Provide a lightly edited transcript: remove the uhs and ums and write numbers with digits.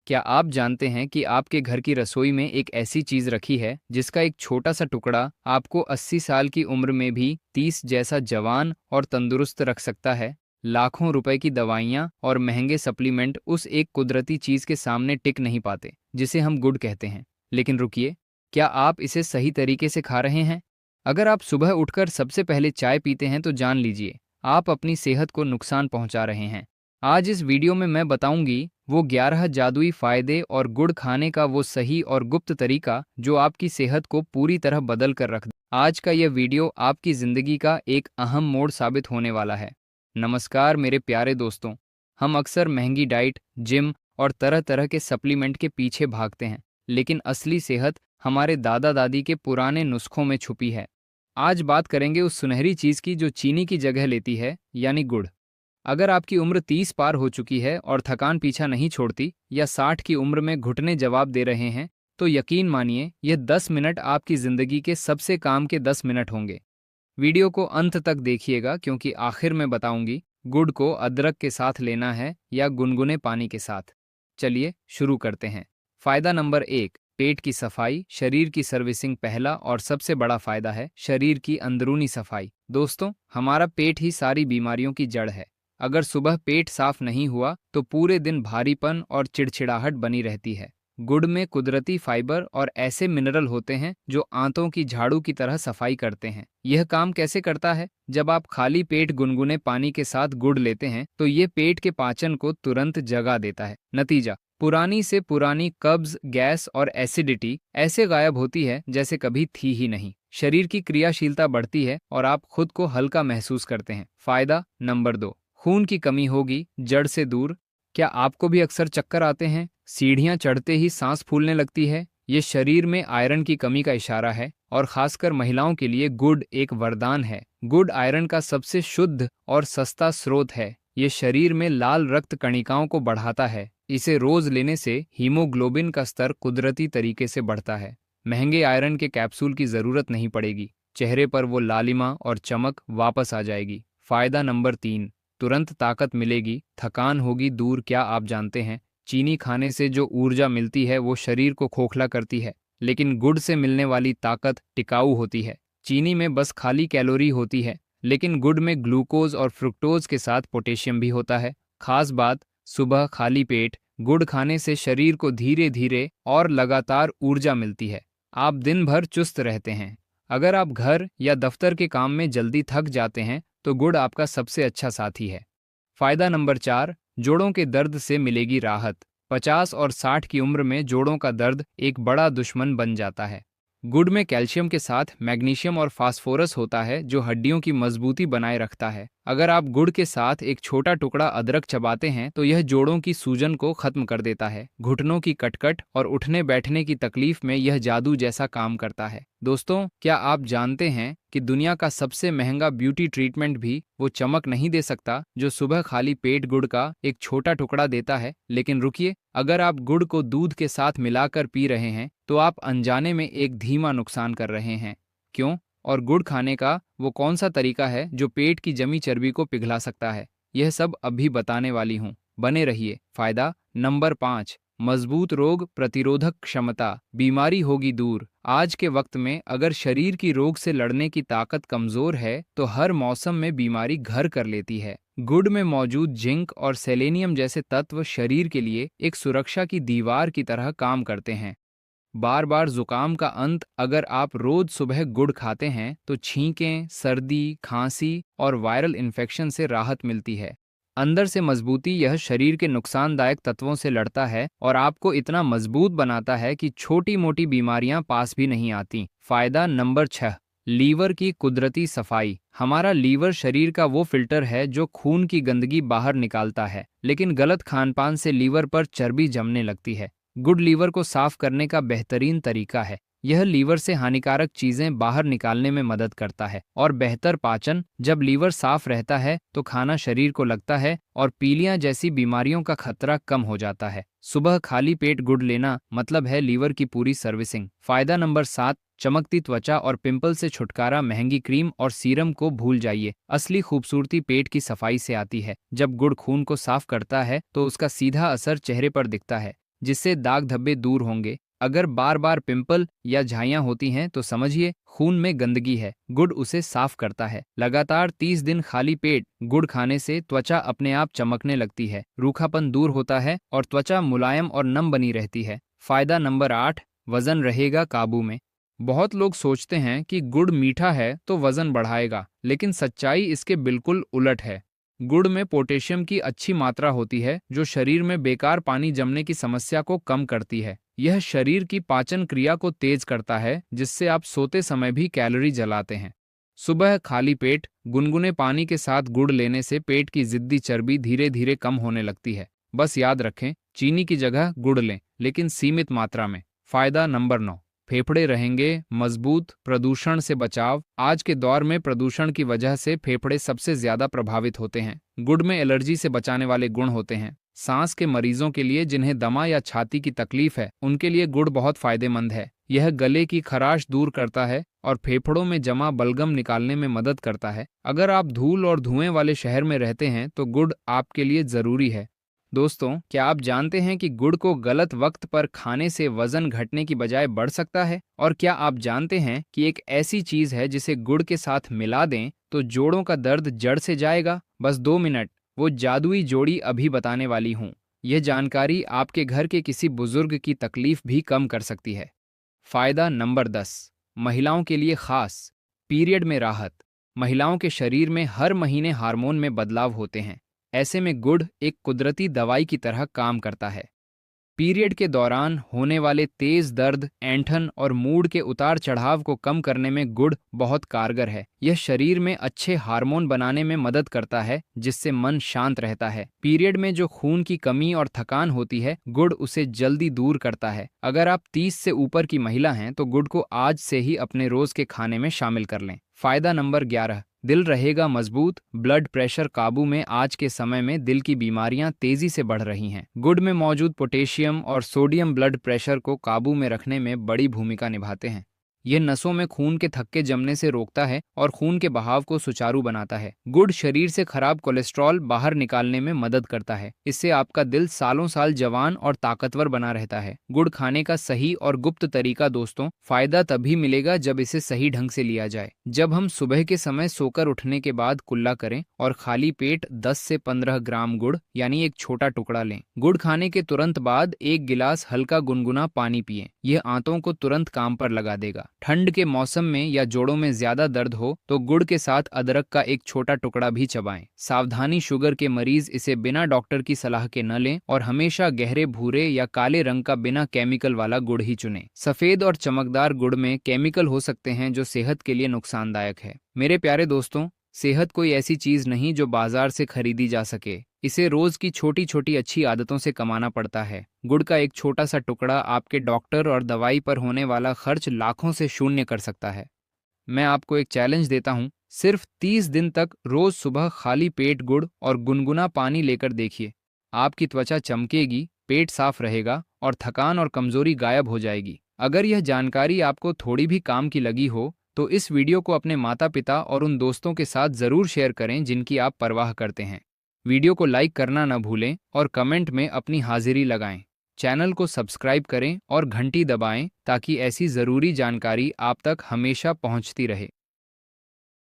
क्या आप जानते हैं कि आपके घर की रसोई में एक ऐसी चीज रखी है जिसका एक छोटा सा टुकड़ा आपको 80 साल की उम्र में भी 30 जैसा जवान और तंदुरुस्त रख सकता है। लाखों रुपए की दवाइयाँ और महंगे सप्लीमेंट उस एक कुदरती चीज के सामने टिक नहीं पाते जिसे हम गुड़ कहते हैं। लेकिन रुकिए, क्या आप इसे सही तरीके से खा रहे हैं? अगर आप सुबह उठकर सबसे पहले चाय पीते हैं तो जान लीजिए आप अपनी सेहत को नुकसान पहुंचा रहे हैं। आज इस वीडियो में मैं बताऊंगी वो 11 जादुई फायदे और गुड़ खाने का वो सही और गुप्त तरीका जो आपकी सेहत को पूरी तरह बदल कर रख दे। आज का यह वीडियो आपकी जिंदगी का एक अहम मोड़ साबित होने वाला है। नमस्कार मेरे प्यारे दोस्तों। हम अक्सर महंगी डाइट, जिम और तरह तरह के सप्लीमेंट के पीछे भागते हैं, लेकिन असली सेहत हमारे दादा दादी के पुराने नुस्खों में छुपी है। आज बात करेंगे उस सुनहरी चीज की जो चीनी की जगह लेती है, यानी गुड़। अगर आपकी उम्र 30 पार हो चुकी है और थकान पीछा नहीं छोड़ती, या 60 की उम्र में घुटने जवाब दे रहे हैं, तो यकीन मानिए यह 10 मिनट आपकी जिंदगी के सबसे काम के 10 मिनट होंगे। वीडियो को अंत तक देखिएगा क्योंकि आखिर में बताऊंगी गुड़ को अदरक के साथ लेना है या गुनगुने पानी के साथ। चलिए शुरू करते हैं। फायदा नंबर 1, पेट की सफाई, शरीर की सर्विसिंग। पहला और सबसे बड़ा फायदा है शरीर की अंदरूनी सफाई। दोस्तों, हमारा पेट ही सारी बीमारियों की जड़ है। अगर सुबह पेट साफ नहीं हुआ तो पूरे दिन भारीपन और चिड़चिड़ाहट बनी रहती है। गुड़ में कुदरती फाइबर और ऐसे मिनरल होते हैं जो आंतों की झाड़ू की तरह सफाई करते हैं। यह काम कैसे करता है? जब आप खाली पेट गुनगुने पानी के साथ गुड़ लेते हैं तो ये पेट के पाचन को तुरंत जगा देता है। नतीजा, पुरानी से पुरानी कब्ज, गैस और एसिडिटी ऐसे गायब होती है जैसे कभी थी ही नहीं। शरीर की क्रियाशीलता बढ़ती है और आप खुद को हल्का महसूस करते हैं। फायदा नंबर 2, खून की कमी होगी जड़ से दूर। क्या आपको भी अक्सर चक्कर आते हैं, सीढ़ियां चढ़ते ही सांस फूलने लगती है? ये शरीर में आयरन की कमी का इशारा है और खासकर महिलाओं के लिए गुड़ एक वरदान है। गुड़ आयरन का सबसे शुद्ध और सस्ता स्रोत है। ये शरीर में लाल रक्त कणिकाओं को बढ़ाता है। इसे रोज लेने से हीमोग्लोबिन का स्तर कुदरती तरीके से बढ़ता है। महंगे आयरन के कैप्सूल की जरूरत नहीं पड़ेगी। चेहरे पर वो लालिमा और चमक वापस आ जाएगी। फायदा नंबर 3, तुरंत ताकत मिलेगी, थकान होगी दूर। क्या आप जानते हैं चीनी खाने से जो ऊर्जा मिलती है वो शरीर को खोखला करती है, लेकिन गुड़ से मिलने वाली ताकत टिकाऊ होती है। चीनी में बस खाली कैलोरी होती है, लेकिन गुड़ में ग्लूकोज और फ्रुक्टोज के साथ पोटेशियम भी होता है। खास बात, सुबह खाली पेट गुड़ खाने से शरीर को धीरे धीरे और लगातार ऊर्जा मिलती है। आप दिन भर चुस्त रहते हैं। अगर आप घर या दफ्तर के काम में जल्दी थक जाते हैं तो गुड़ आपका सबसे अच्छा साथी है। फायदा नंबर 4, जोड़ों के दर्द से मिलेगी राहत। 50 और 60 की उम्र में जोड़ों का दर्द एक बड़ा दुश्मन बन जाता है। गुड़ में कैल्शियम के साथ मैग्नीशियम और फास्फोरस होता है जो हड्डियों की मजबूती बनाए रखता है। अगर आप गुड़ के साथ एक छोटा टुकड़ा अदरक चबाते हैं तो यह जोड़ों की सूजन को खत्म कर देता है। घुटनों की कटकट और उठने बैठने की तकलीफ में यह जादू जैसा काम करता है। दोस्तों, क्या आप जानते हैं कि दुनिया का सबसे महंगा ब्यूटी ट्रीटमेंट भी वो चमक नहीं दे सकता जो सुबह खाली पेट गुड़ का एक छोटा टुकड़ा देता है? लेकिन रुकिए, अगर आप गुड़ को दूध के साथ मिलाकर पी रहे हैं तो आप अनजाने में एक धीमा नुकसान कर रहे हैं। क्यों? और गुड़ खाने का वो कौन सा तरीका है जो पेट की जमी चर्बी को पिघला सकता है? यह सब अभी बताने वाली हूँ, बने रहिए। फायदा नंबर 5, मजबूत रोग प्रतिरोधक क्षमता। बीमारी होगी दूर। आज के वक्त में अगर शरीर की रोग से लड़ने की ताकत कमजोर है तो हर मौसम में बीमारी घर कर लेती है। गुड़ में मौजूद जिंक और सेलेनियम जैसे तत्व शरीर के लिए एक सुरक्षा की दीवार की तरह काम करते हैं। बार बार जुकाम का अंत, अगर आप रोज सुबह गुड़ खाते हैं तो छींकें, सर्दी, खांसी और वायरल इन्फेक्शन से राहत मिलती है। अंदर से मजबूती, यह शरीर के नुकसानदायक तत्वों से लड़ता है और आपको इतना मजबूत बनाता है कि छोटी मोटी बीमारियां पास भी नहीं आती। फायदा नंबर 6, लीवर की कुदरती सफाई। हमारा लीवर शरीर का वो फिल्टर है जो खून की गंदगी बाहर निकालता है, लेकिन गलत खानपान से लीवर पर चर्बी जमने लगती है। गुड़ लीवर को साफ करने का बेहतरीन तरीका है। यह लीवर से हानिकारक चीजें बाहर निकालने में मदद करता है और बेहतर पाचन। जब लीवर साफ रहता है तो खाना शरीर को लगता है और पीलिया जैसी बीमारियों का खतरा कम हो जाता है। सुबह खाली पेट गुड़ लेना मतलब है लीवर की पूरी सर्विसिंग। फायदा नंबर 7, चमकती त्वचा और पिंपल से छुटकारा। महंगी क्रीम और सीरम को भूल जाइए, असली खूबसूरती पेट की सफाई से आती है। जब गुड़ खून को साफ करता है तो उसका सीधा असर चेहरे पर दिखता है। जिससे दाग धब्बे दूर होंगे। अगर बार बार पिंपल या झाइयां होती हैं तो समझिए खून में गंदगी है, गुड़ उसे साफ करता है। लगातार 30 दिन खाली पेट गुड़ खाने से त्वचा अपने आप चमकने लगती है, रूखापन दूर होता है और त्वचा मुलायम और नम बनी रहती है। फायदा नंबर 8, वजन रहेगा काबू में। बहुत लोग सोचते हैं कि गुड़ मीठा है तो वजन बढ़ाएगा, लेकिन सच्चाई इसके बिल्कुल उलट है। गुड़ में पोटेशियम की अच्छी मात्रा होती है जो शरीर में बेकार पानी जमने की समस्या को कम करती है। यह शरीर की पाचन क्रिया को तेज करता है, जिससे आप सोते समय भी कैलोरी जलाते हैं। सुबह खाली पेट गुनगुने पानी के साथ गुड़ लेने से पेट की जिद्दी चर्बी धीरे धीरे कम होने लगती है। बस याद रखें, चीनी की जगह गुड़ लें, लेकिन सीमित मात्रा में। फायदा नंबर 9, फेफड़े रहेंगे मजबूत। प्रदूषण से बचाव। आज के दौर में प्रदूषण की वजह से फेफड़े सबसे ज्यादा प्रभावित होते हैं। गुड़ में एलर्जी से बचाने वाले गुण होते हैं। सांस के मरीजों के लिए जिन्हें दमा या छाती की तकलीफ है, उनके लिए गुड़ बहुत फायदेमंद है। यह गले की खराश दूर करता है और फेफड़ों में जमा बलगम निकालने में मदद करता है। अगर आप धूल और धुएं वाले शहर में रहते हैं तो गुड़ आपके लिए जरूरी है। दोस्तों, क्या आप जानते हैं कि गुड़ को गलत वक्त पर खाने से वजन घटने की बजाय बढ़ सकता है? और क्या आप जानते हैं कि एक ऐसी चीज है जिसे गुड़ के साथ मिला दें तो जोड़ों का दर्द जड़ से जाएगा? बस 2 मिनट, वो जादुई जोड़ी अभी बताने वाली हूँ। यह जानकारी आपके घर के किसी बुजुर्ग की तकलीफ भी कम कर सकती है। फायदा नंबर 10, महिलाओं के लिए खास। पीरियड में राहत। महिलाओं के शरीर में हर महीने हार्मोन में बदलाव होते हैं। ऐसे में गुड़ एक कुदरती दवाई की तरह काम करता है। पीरियड के दौरान होने वाले तेज दर्द, ऐंठन और मूड के उतार चढ़ाव को कम करने में गुड़ बहुत कारगर है। यह शरीर में अच्छे हार्मोन बनाने में मदद करता है, जिससे मन शांत रहता है। पीरियड में जो खून की कमी और थकान होती है, गुड़ उसे जल्दी दूर करता है। अगर आप 30 से ऊपर की महिला हैं तो गुड़ को आज से ही अपने रोज के खाने में शामिल कर लें। फायदा नंबर 11, दिल रहेगा मजबूत। ब्लड प्रेशर काबू में। आज के समय में दिल की बीमारियां तेजी से बढ़ रही हैं। गुड़ में मौजूद पोटेशियम और सोडियम ब्लड प्रेशर को काबू में रखने में बड़ी भूमिका निभाते हैं। यह नसों में खून के थक्के जमने से रोकता है और खून के बहाव को सुचारू बनाता है। गुड़ शरीर से खराब कोलेस्ट्रॉल बाहर निकालने में मदद करता है। इससे आपका दिल सालों साल जवान और ताकतवर बना रहता है। गुड़ खाने का सही और गुप्त तरीका। दोस्तों, फायदा तभी मिलेगा जब इसे सही ढंग से लिया जाए। जब हम सुबह के समय सोकर उठने के बाद कुल्ला करें और खाली पेट 10 से 15 ग्राम गुड़ यानी एक छोटा टुकड़ा लें। गुड़ खाने के तुरंत बाद 1 गिलास हल्का गुनगुना पानी पिएं। यह आंतों को तुरंत काम पर लगा देगा। ठंड के मौसम में या जोड़ों में ज्यादा दर्द हो तो गुड़ के साथ अदरक का एक छोटा टुकड़ा भी चबाएं। सावधानी, शुगर के मरीज इसे बिना डॉक्टर की सलाह के न लें और हमेशा गहरे भूरे या काले रंग का बिना केमिकल वाला गुड़ ही चुनें। सफेद और चमकदार गुड़ में केमिकल हो सकते हैं जो सेहत के लिए नुकसानदायक है। मेरे प्यारे दोस्तों, सेहत कोई ऐसी चीज नहीं जो बाजार से खरीदी जा सके। इसे रोज की छोटी छोटी अच्छी आदतों से कमाना पड़ता है। गुड़ का एक छोटा सा टुकड़ा आपके डॉक्टर और दवाई पर होने वाला खर्च लाखों से शून्य कर सकता है। मैं आपको एक चैलेंज देता हूँ, सिर्फ 30 दिन तक रोज सुबह खाली पेट गुड़ और गुनगुना पानी लेकर देखिए। आपकी त्वचा चमकेगी, पेट साफ रहेगा और थकान और कमजोरी गायब हो जाएगी। अगर यह जानकारी आपको थोड़ी भी काम की लगी हो तो इस वीडियो को अपने माता पिता और उन दोस्तों के साथ जरूर शेयर करें जिनकी आप परवाह करते हैं। वीडियो को लाइक करना न भूलें और कमेंट में अपनी हाजिरी लगाएं। चैनल को सब्सक्राइब करें और घंटी दबाएं ताकि ऐसी ज़रूरी जानकारी आप तक हमेशा पहुंचती रहे।